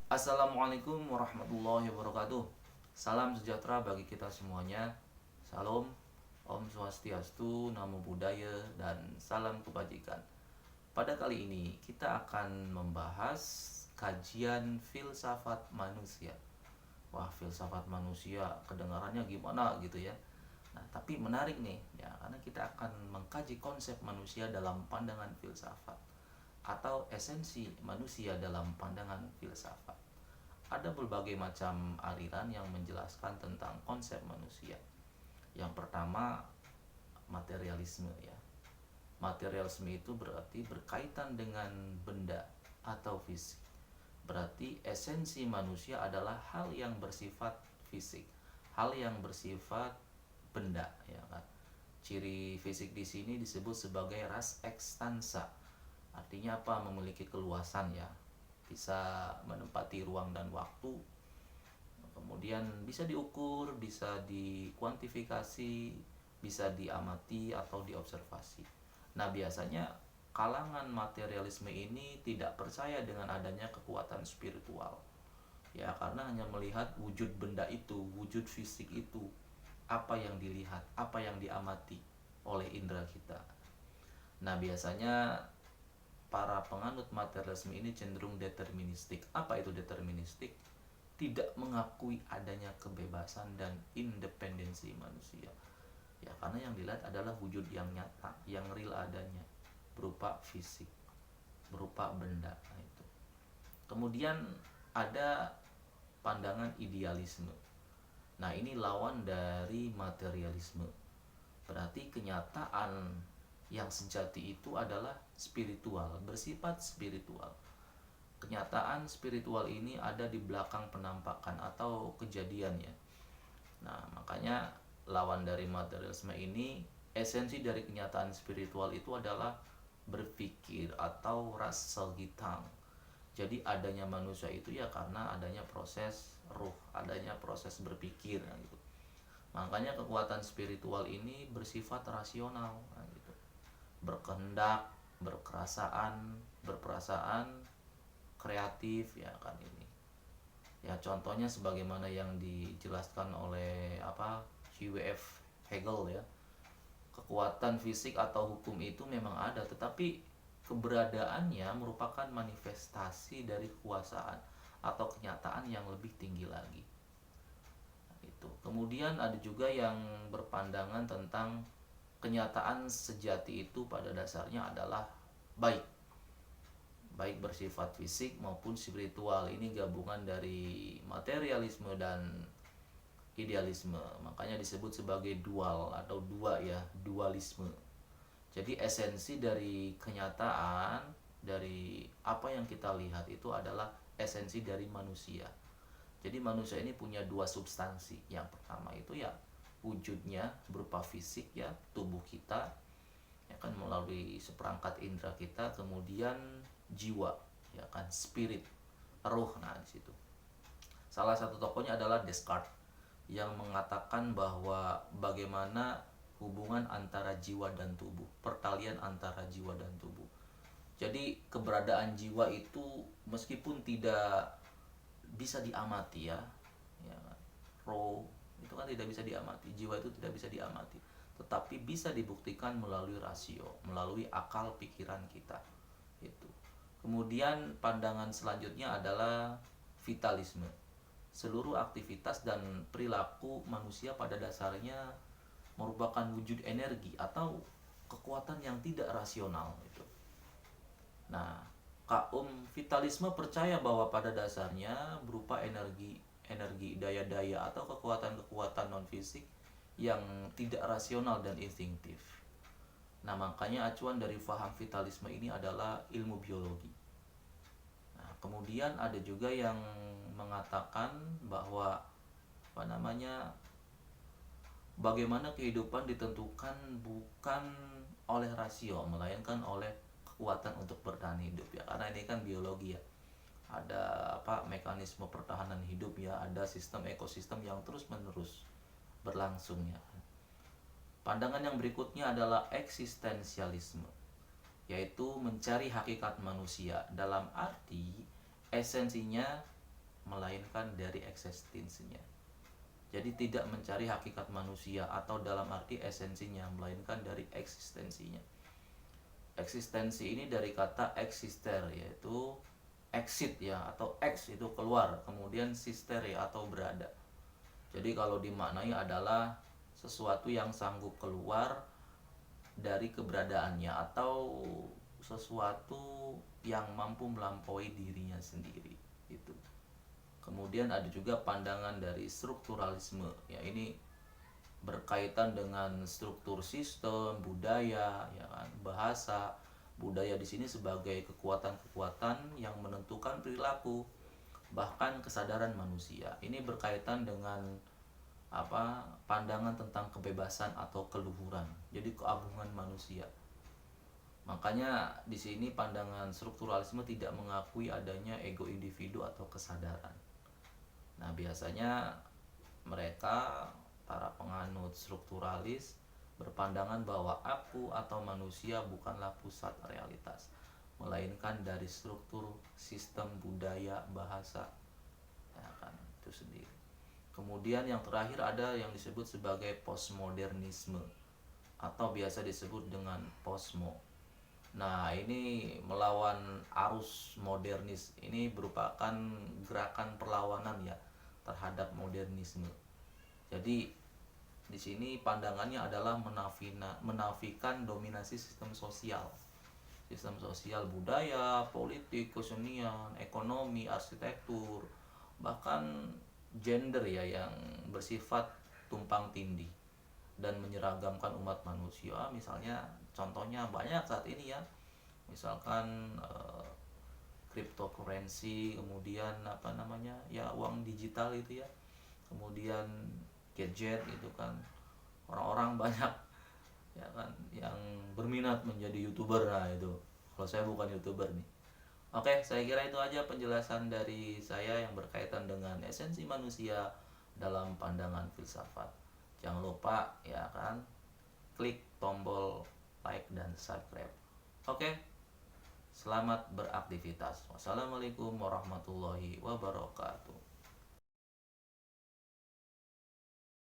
Assalamualaikum warahmatullahi wabarakatuh. Salam sejahtera bagi kita semuanya. Salam, Om Swastiastu, Namo Buddhaya, dan salam kebajikan. Pada kali ini kita akan membahas kajian filsafat manusia. Wah, filsafat manusia kedengarannya gimana gitu ya. Nah, tapi menarik nih ya, karena kita akan mengkaji konsep manusia dalam pandangan filsafat atau esensi manusia dalam pandangan filsafat. Ada berbagai macam aliran yang menjelaskan tentang konsep manusia. Yang pertama, materialisme ya. Materialisme itu berarti berkaitan dengan benda atau fisik. Berarti esensi manusia adalah hal yang bersifat fisik, hal yang bersifat benda ya kan. Ciri fisik di sini disebut sebagai res extensa. Artinya apa? Memiliki keluasan ya. Bisa menempati ruang dan waktu, kemudian bisa diukur, bisa dikuantifikasi, bisa diamati atau diobservasi. Nah, biasanya kalangan materialisme ini tidak percaya dengan adanya kekuatan spiritual. Ya, karena hanya melihat wujud benda itu, wujud fisik itu, apa yang dilihat, apa yang diamati oleh indera kita. Nah, biasanya para penganut materialisme ini cenderung deterministik. Apa itu deterministik? Tidak mengakui adanya kebebasan dan independensi manusia. Ya, karena yang dilihat adalah wujud yang nyata, yang real adanya, berupa fisik, berupa benda. Nah, itu. Kemudian ada pandangan idealisme. Nah, ini lawan dari materialisme. Berarti kenyataan yang sejati itu adalah spiritual, bersifat spiritual. Kenyataan spiritual ini ada di belakang penampakan atau kejadiannya. Nah, makanya lawan dari materialisme ini, esensi dari kenyataan spiritual itu adalah berpikir atau rasa gitang. Jadi adanya manusia itu ya karena adanya proses ruh, adanya proses berpikir gitu. Makanya kekuatan spiritual ini bersifat rasional gitu. Berkehendak, berperasaan, kreatif ya kan ini. Ya contohnya sebagaimana yang dijelaskan oleh JWF Hegel ya. Kekuatan fisik atau hukum itu memang ada, tetapi keberadaannya merupakan manifestasi dari kekuasaan atau kenyataan yang lebih tinggi lagi. Itu. Kemudian ada juga yang berpandangan tentang kenyataan sejati itu pada dasarnya adalah baik. Baik bersifat fisik maupun spiritual. Ini gabungan dari materialisme dan idealisme. Makanya disebut sebagai dual atau dua ya, dualisme. Jadi esensi dari kenyataan, dari apa yang kita lihat itu adalah esensi dari manusia. Jadi manusia ini punya dua substansi. Yang pertama itu ya wujudnya berupa fisik ya, tubuh kita ya kan melalui seperangkat indera kita, kemudian jiwa ya kan, spirit, roh. Nah, di situ. Salah satu tokohnya adalah Descartes yang mengatakan bahwa bagaimana hubungan antara jiwa dan tubuh, pertalian antara jiwa dan tubuh. Jadi keberadaan jiwa itu meskipun tidak bisa diamati ya, ya roh itu kan tidak bisa diamati, jiwa itu tidak bisa diamati, tetapi bisa dibuktikan melalui rasio, melalui akal pikiran kita. Itu. Kemudian pandangan selanjutnya adalah vitalisme. Seluruh aktivitas dan perilaku manusia pada dasarnya merupakan wujud energi atau kekuatan yang tidak rasional itu. Nah, kaum vitalisme percaya bahwa pada dasarnya berupa energi daya-daya atau kekuatan-kekuatan non fisik yang tidak rasional dan instingtif. Nah, makanya acuan dari faham vitalisme ini adalah ilmu biologi. Nah, kemudian ada juga yang mengatakan bahwa bagaimana kehidupan ditentukan bukan oleh rasio, melainkan oleh kekuatan untuk bertahan hidup ya. Karena ini kan biologi ya. Ada mekanisme pertahanan hidup ya, ada sistem ekosistem yang terus-menerus berlangsung ya. Pandangan yang berikutnya adalah eksistensialisme, yaitu mencari hakikat manusia dalam arti esensinya melainkan dari eksistensinya. Jadi tidak mencari hakikat manusia atau dalam arti esensinya, melainkan dari eksistensinya. Eksistensi ini dari kata eksister, yaitu exit ya, atau ex itu keluar, kemudian sister ya atau berada. Jadi kalau dimaknai adalah sesuatu yang sanggup keluar dari keberadaannya atau sesuatu yang mampu melampaui dirinya sendiri itu. Kemudian ada juga pandangan dari strukturalisme, ya ini berkaitan dengan struktur sistem, budaya, ya kan, bahasa. Budaya di sini sebagai kekuatan-kekuatan yang menentukan perilaku, bahkan kesadaran manusia. Ini berkaitan dengan pandangan tentang kebebasan atau keluhuran. Jadi keagungan manusia. Makanya di sini pandangan strukturalisme tidak mengakui adanya ego individu atau kesadaran. Nah, biasanya mereka para penganut strukturalis berpandangan bahwa aku atau manusia bukanlah pusat realitas, melainkan dari struktur sistem budaya bahasa, ya kan, itu sendiri. Kemudian yang terakhir ada yang disebut sebagai postmodernisme atau biasa disebut dengan posmo. Nah, ini melawan arus modernis. Ini merupakan gerakan perlawanan ya terhadap modernisme. Jadi di sini pandangannya adalah menafikan dominasi sistem sosial. Sistem sosial budaya, politik, kesenian, ekonomi, arsitektur, bahkan gender ya yang bersifat tumpang tindih dan menyeragamkan umat manusia. Misalnya contohnya banyak saat ini ya, misalkan cryptocurrency, kemudian ya uang digital itu ya, kemudian gadget itu kan, orang-orang banyak ya kan yang berminat menjadi YouTuber. Nah itu, kalau saya bukan YouTuber nih. Oke, saya kira itu aja penjelasan dari saya yang berkaitan dengan esensi manusia dalam pandangan filsafat. Jangan lupa ya kan, klik tombol like dan subscribe. Oke, selamat beraktivitas. Wassalamualaikum warahmatullahi wabarakatuh.